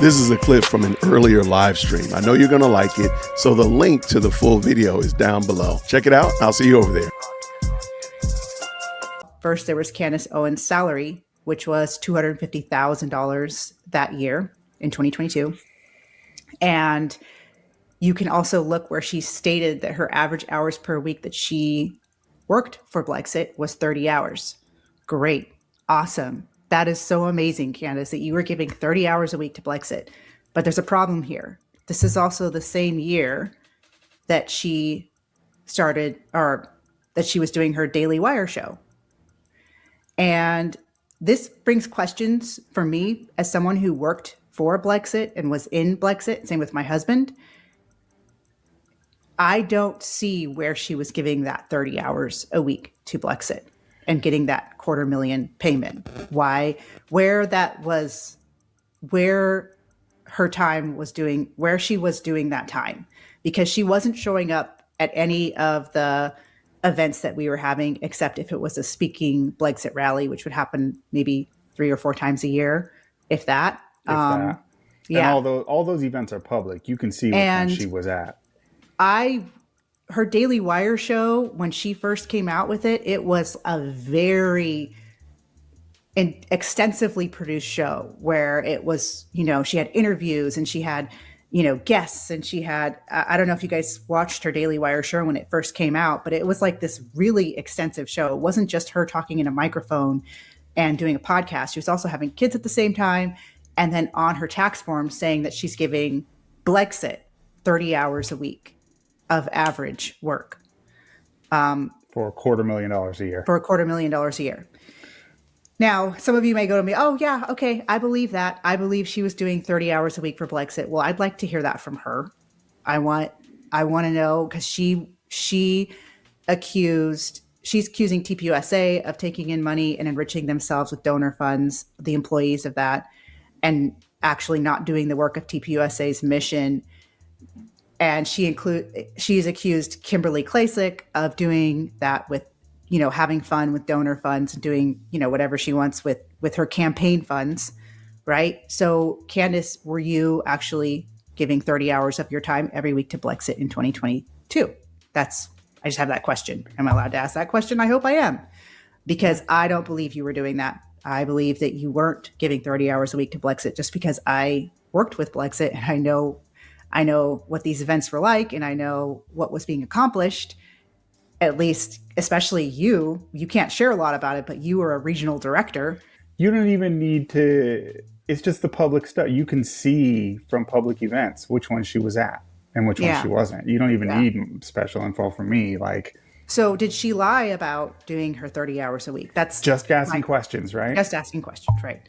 This is a clip from an earlier live stream. I know you're going to like it, so the link to the full video is down below. Check it out. I'll see you over there. First, there was Candace Owens' salary, which was $250,000 that year in 2022. And you can also look where she stated that her average hours per week that she worked for Blexit was 30 hours. Great. Awesome. That is so amazing, Candace, that you were giving 30 hours a week to Blexit. But there's a problem here. This is also the same year that she started, or that she was doing her Daily Wire show. And this brings questions for me as someone who worked for Blexit and was in Blexit, same with my husband. I don't see where she was giving that 30 hours a week to Blexit and getting that $250,000 payment. Why, where her time was doing, where she was doing that time, because she wasn't showing up at any of the events that we were having, except if it was a speaking Blexit rally, which would happen maybe 3 or 4 times a year, if that. Yeah. And all those events are public. You can see what one she was at. Her Daily Wire show, when she first came out with it, it was a very extensively produced show where it was, she had interviews and she had, guests, and she had, I don't know if you guys watched her Daily Wire show when it first came out, but it was like this really extensive show. It wasn't just her talking in a microphone and doing a podcast. She was also having kids at the same time. And then on her tax form saying that she's giving Blexit 30 hours a week of average work. For $250,000 a year. For $250,000 a year. Now, some of you may go to me, oh yeah, okay, I believe that. I believe she was doing 30 hours a week for Blexit. Well, I'd like to hear that from her. I want to know, because she's accusing TPUSA of taking in money and enriching themselves with donor funds, the employees of that, and actually not doing the work of TPUSA's mission. And she's accused Kimberly Klasick of doing that with, having fun with donor funds and doing, whatever she wants with her campaign funds, right? So Candace, were you actually giving 30 hours of your time every week to Blexit in 2022? I just have that question. Am I allowed to ask that question? I hope I am, because I don't believe you were doing that. I believe that you weren't giving 30 hours a week to Blexit, just because I worked with Blexit and I know what these events were like, and I know what was being accomplished. At least, especially you can't share a lot about it, but you were a regional director. You don't even need to, it's just the public stuff. You can see from public events which one she was at and which one she wasn't. You don't even need special info from me. So did she lie about doing her 30 hours a week? That's just asking questions, right? Just asking questions, right?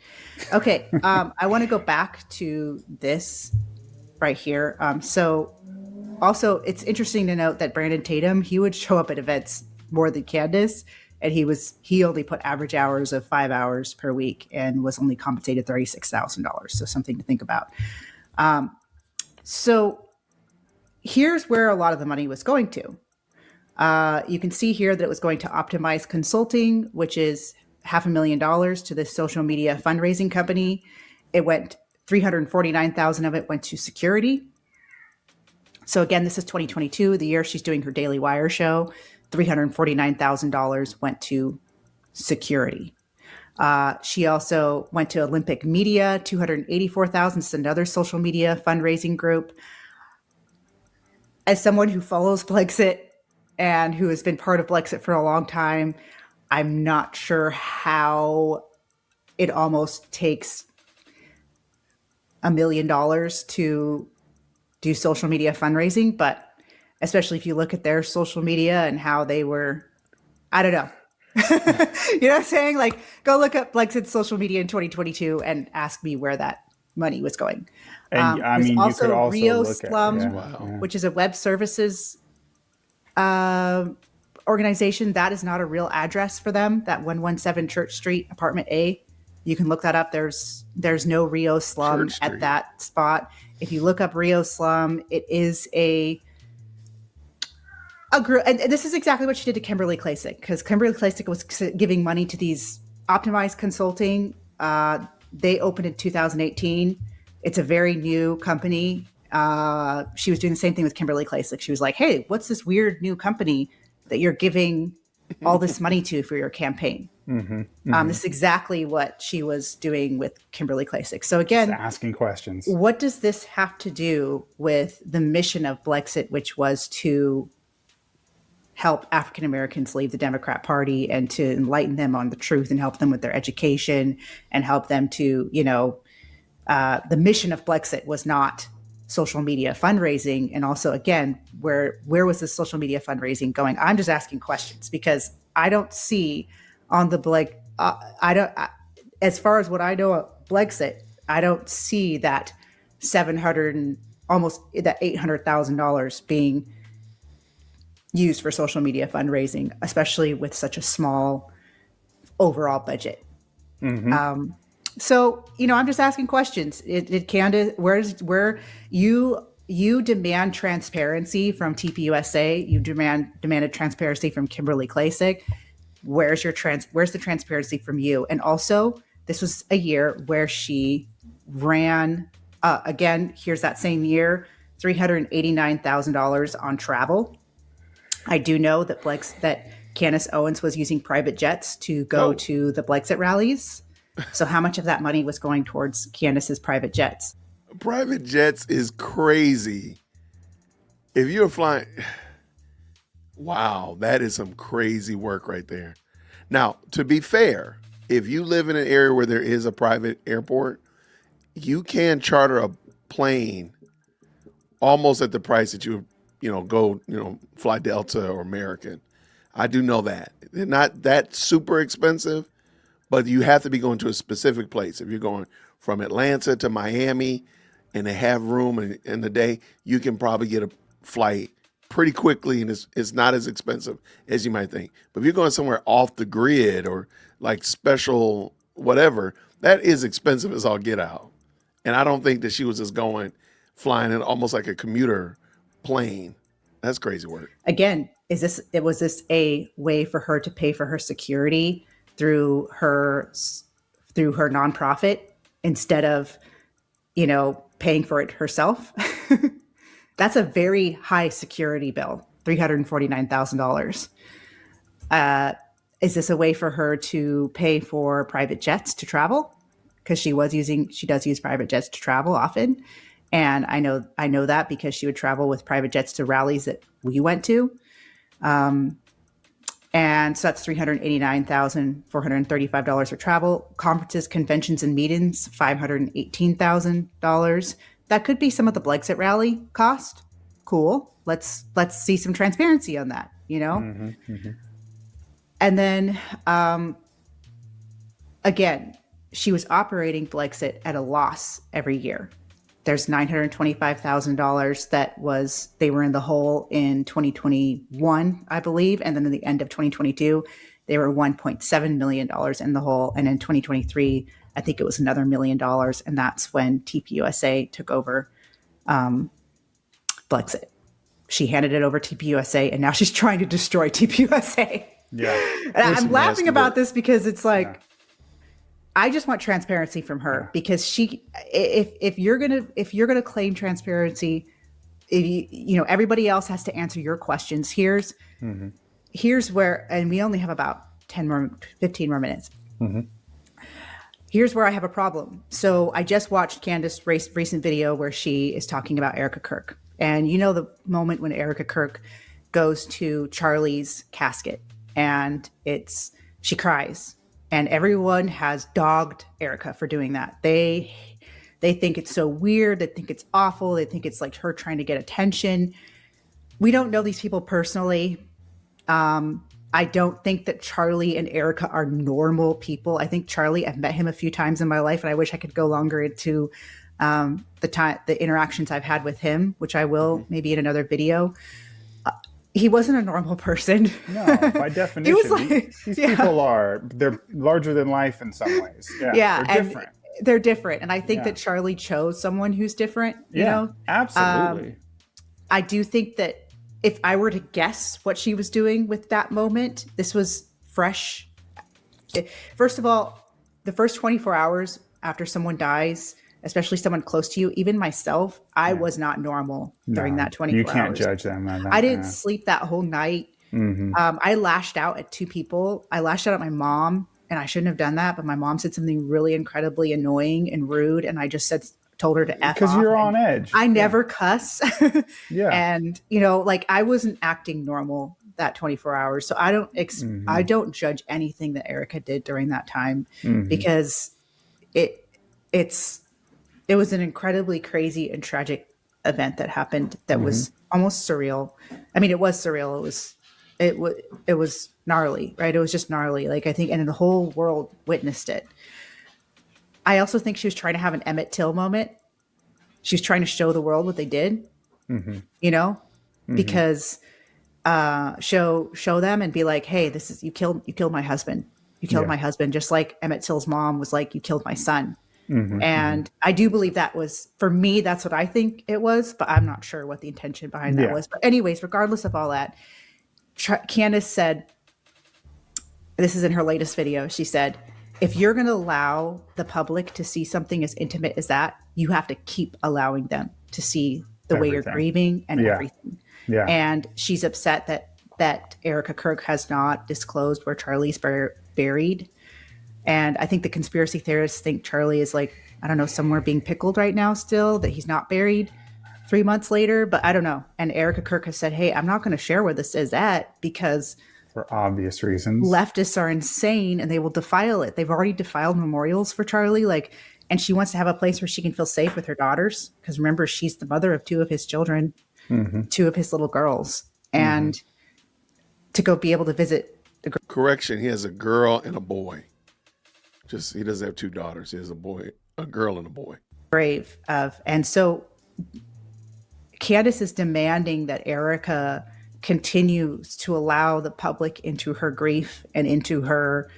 Okay. I want to go back to this right here. So also, it's interesting to note that Brandon Tatum, he would show up at events more than Candace, and he only put average hours of 5 hours per week and was only compensated $36,000. So something to think about. So here's where a lot of the money was going to. You can see here that it was going to Optimize Consulting, which is $500,000 to this social media fundraising company. It went $349,000 of it went to security. So again, this is 2022, the year she's doing her Daily Wire show. $349,000 went to security. She also went to Olympic Media, $284,000. It's another social media fundraising group. As someone who follows Blexit and who has been part of Blexit for a long time, I'm not sure how it almost takes $1 million to do social media fundraising, but especially if you look at their social media and how they were, I don't know. You know what I'm saying? Go look up Blexit's social media in 2022 and ask me where that money was going. And there's also you could also Rio look Slum, which is a web services organization. That is not a real address for them. That 117 Church Street, apartment A. You can look that up. There's no Rio Slum at that spot. If you look up Rio Slum, it is a group. And this is exactly what she did to Kimberly Klasick, because Kimberly Klasick was giving money to these Optimized Consulting. They opened in 2018. It's a very new company. She was doing the same thing with Kimberly Klacik. She was like, hey, what's this weird new company that you're giving all this money to for your campaign? This is exactly what she was doing with Kimberly Klacik. So again, just asking questions. What does this have to do with the mission of Blexit, which was to help African Americans leave the Democrat Party and to enlighten them on the truth and help them with their education and help them to, the mission of Blexit was not social media fundraising. And also, again, where was the social media fundraising going? I'm just asking questions because I don't see on the as far as what I know of Blexit, I don't see that almost that $800,000 being used for social media fundraising, especially with such a small overall budget. So, I'm just asking questions. Candace, where you demand transparency from TPUSA, you demanded transparency from Kimberly Klacik. Where's the transparency from you? And also, this was a year where she ran, again, here's that same year, $389,000 on travel. I do know that Candace Owens was using private jets to go to the Blexit rallies. So how much of that money was going towards Candace's private jets? Private jets is crazy. If you're flying, wow, that is some crazy work right there. Now, to be fair, if you live in an area where there is a private airport, you can charter a plane almost at the price that you go, fly Delta or American. I do know that. They're not that super expensive, but you have to be going to a specific place. If you're going from Atlanta to Miami and they have room in the day, you can probably get a flight pretty quickly and it's not as expensive as you might think. But if you're going somewhere off the grid or like special whatever, that is expensive as all get out. And I don't think that she was just flying in almost like a commuter plane. That's crazy work. Again, was this a way for her to pay for her security through her nonprofit instead of, paying for it herself? That's a very high security bill, $349,000. Is this a way for her to pay for private jets to travel? Because she does use private jets to travel often. And I know that because she would travel with private jets to rallies that we went to. And so that's $389,435 for travel. Conferences, conventions, and meetings, $518,000. That could be some of the Blexit rally cost. Cool. Let's see some transparency on that, And then, again, she was operating Blexit at a loss every year. There's $925,000 they were in the hole in 2021, I believe. And then in the end of 2022, they were $1.7 million in the hole. And in 2023, I think it was another $1 million. And that's when TPUSA took over Blexit. She handed it over to TPUSA and now she's trying to destroy TPUSA. Yeah. And I'm laughing about this because it's like, I just want transparency from her because if you're gonna claim transparency, everybody else has to answer your questions. Here's where, and we only have about 15 more minutes. Here's where I have a problem. So I just watched Candace's recent video where she is talking about Erica Kirk, and the moment when Erica Kirk goes to Charlie's casket and she cries. And everyone has dogged Erica for doing that. They think it's so weird. They think it's awful. They think it's like her trying to get attention. We don't know these people personally. I don't think that Charlie and Erica are normal people. I think Charlie, I've met him a few times in my life, and I wish I could go longer into the interactions I've had with him, which I will maybe in another video. He wasn't a normal person. No, by definition, these people they're larger than life in some ways. Yeah, they're different. They're different. And I think that Charlie chose someone who's different, you know? Absolutely. I do think that if I were to guess what she was doing with that moment, this was fresh. First of all, the first 24 hours after someone dies, especially someone close to you, even myself, I was not normal during that 24 hours. You can't judge them. I didn't sleep that whole night. I lashed out at 2 people. I lashed out at my mom, and I shouldn't have done that, but my mom said something really incredibly annoying and rude, and I just told her to F off. Because you're on edge. I never cuss. Yeah. And, like I wasn't acting normal that 24 hours. So I don't judge anything that Erica did during that time because it was an incredibly crazy and tragic event that happened that was almost surreal. I mean, it was surreal. It was gnarly, right? It was just gnarly. Like I think, and the whole world witnessed it. I also think she was trying to have an Emmett Till moment. She was trying to show the world what they did, because show them and be like, hey, this is, you killed my husband. You killed my husband, just like Emmett Till's mom was like, you killed my son. And I do believe that was, for me, that's what I think it was, but I'm not sure what the intention behind that was. But anyways, regardless of all that, Candace said, this is in her latest video, she said, if you're going to allow the public to see something as intimate as that, you have to keep allowing them to see the way you're grieving and everything. Yeah. And she's upset that Erica Kirk has not disclosed where Charlie's buried. And I think the conspiracy theorists think Charlie is like, I don't know, somewhere being pickled right now still, that he's not buried 3 months later, but I don't know. And Erica Kirk has said, hey, I'm not going to share where this is at because for obvious reasons, leftists are insane and they will defile it. They've already defiled memorials for Charlie. And she wants to have a place where she can feel safe with her daughters. Because remember, she's the mother of 2 of his children, 2 of his little girls. And to go be able to visit the girl. Correction, he has a girl and a boy. Just, he doesn't have 2 daughters. He has a girl and a boy. Brave of, and so Candace is demanding that Erica continues to allow the public into her grief and into her,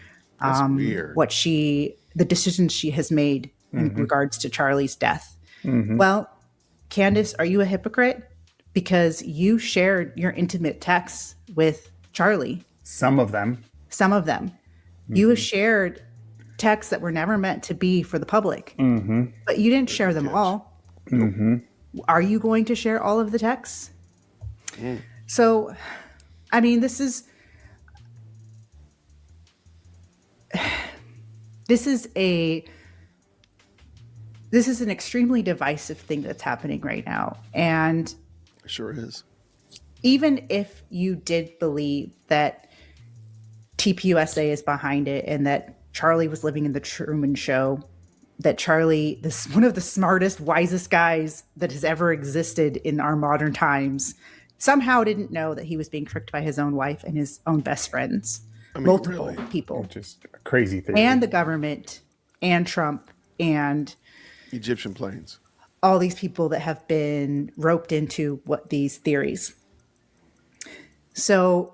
the decisions she has made in regards to Charlie's death. Well, Candace, are you a hypocrite? Because you shared your intimate texts with Charlie. Some of them. You have shared texts that were never meant to be for the public, but you didn't share them all. Are you going to share all of the texts? So, I mean, this is an extremely divisive thing that's happening right now. And it sure is. Even if you did believe that TPUSA is behind it and that Charlie was living in the Truman Show, that Charlie, one of the smartest, wisest guys that has ever existed in our modern times, somehow didn't know that he was being tricked by his own wife and his own best friends. I mean, multiple people. Just a crazy thing. And the government and Trump and Egyptian planes. All these people that have been roped into these theories. So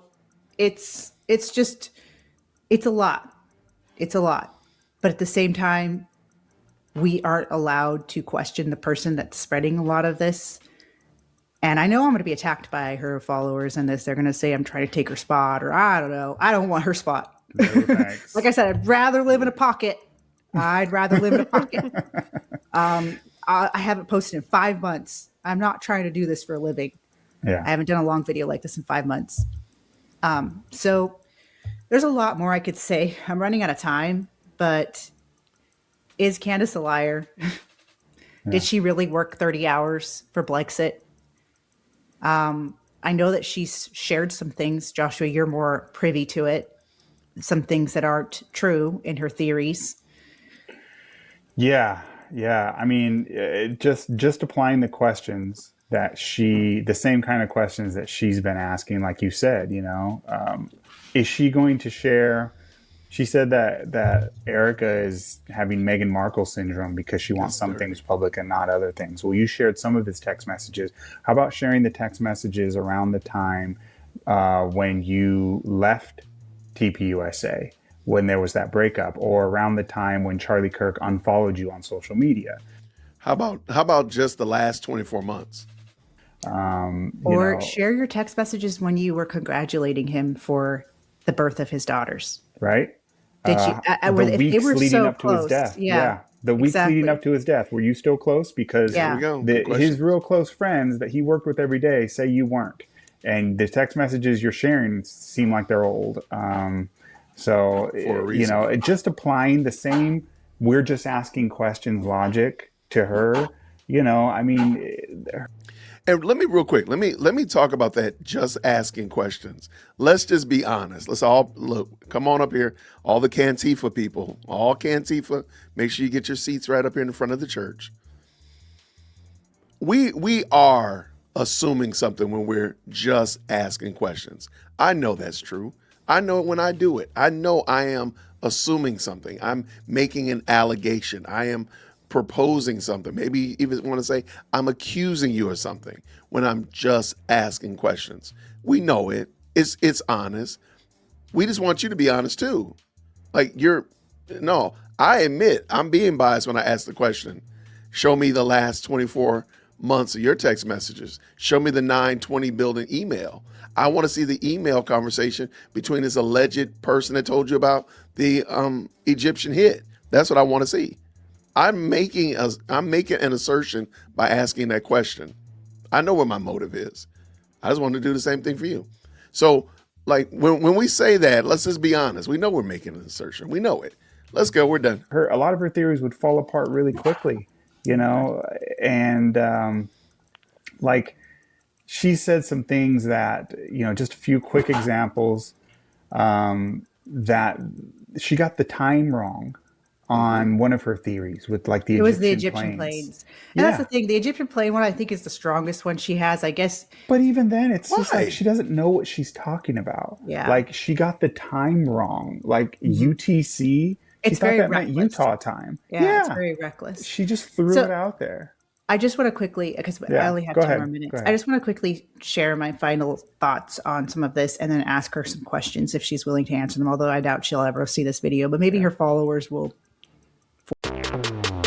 it's a lot. It's a lot. But at the same time, we aren't allowed to question the person that's spreading a lot of this. And I know I'm going to be attacked by her followers in this. They're going to say I'm trying to take her spot, or I don't know. I don't want her spot. No, thanks. Like I said, I'd rather live in a pocket. I haven't posted in 5 months. I'm not trying to do this for a living. Yeah. I haven't done a long video like this in 5 months. So there's a lot more I could say. I'm running out of time, but is Candace a liar? Yeah. Did she really work 30 hours for Blexit? I know that she's shared some things. Joshua, you're more privy to it. Some things that aren't true in her theories. Yeah. I mean, just applying the questions that the same kind of questions that she's been asking, like you said, is she going to share? She said that Erica is having Meghan Markle syndrome because she wants some things public and not other things. Well, you shared some of his text messages. How about sharing the text messages around the time when you left TPUSA, when there was that breakup, or around the time when Charlie Kirk unfollowed you on social media? How about just the last 24 months? Share your text messages when you were congratulating him for the birth of his daughters. Right. Did you? The weeks leading up to his death. Yeah. The weeks leading Exactly. up to his death, were you still close? Because Yeah. There we go. Good question. his real close friends that he worked with every day say you weren't. And the text messages you're sharing seem like they're old. So, For a reason. just applying the same, we're just asking questions logic to her, I mean, And let me real quick. Let me talk about that. Just asking questions. Let's just be honest. Let's all look. Come on up here. All the Cantifa people. All Cantifa. Make sure you get your seats right up here in the front of the church. We are assuming something when we're just asking questions. I know that's true. I know it when I do it. I know I am assuming something. I'm making an allegation. I am proposing something. Maybe even want to say I'm accusing you of something when I'm just asking questions. We know it. It's honest. We just want you to be honest too. Like no, I admit I'm being biased when I ask the question. Show me the last 24 months of your text messages. Show me the 920 building email. I want to see the email conversation between this alleged person that told you about the Egyptian hit. That's what I want to see. I'm making an assertion by asking that question. I know what my motive is. I just want to do the same thing for you. So, like when we say that, let's just be honest. We know we're making an assertion. We know it. Let's go. We're done. a lot of her theories would fall apart really quickly, and like she said some things that, just a few quick examples, that she got the time wrong on one of her theories with like the It was the Egyptian Egyptian planes. And Yeah. that's the thing. The Egyptian plane one, I think, is the strongest one she has, I guess. But even then, it's just Why? like she doesn't know what she's talking about. Yeah. Like she got the time wrong. Like UTC, she It's thought very that meant reckless. Utah time. Yeah, it's very reckless. She just threw So- it out there. I just want to quickly, because I Yeah, only have go 2 ahead, more minutes. go ahead. I just want to quickly share my final thoughts on some of this and then ask her some questions if she's willing to answer them, although I doubt she'll ever see this video, but maybe her followers will.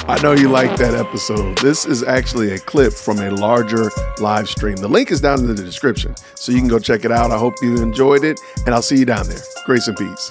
I know you liked that episode. This is actually a clip from a larger live stream. The link is down in the description, so you can go check it out. I hope you enjoyed it, and I'll see you down there. Grace and peace.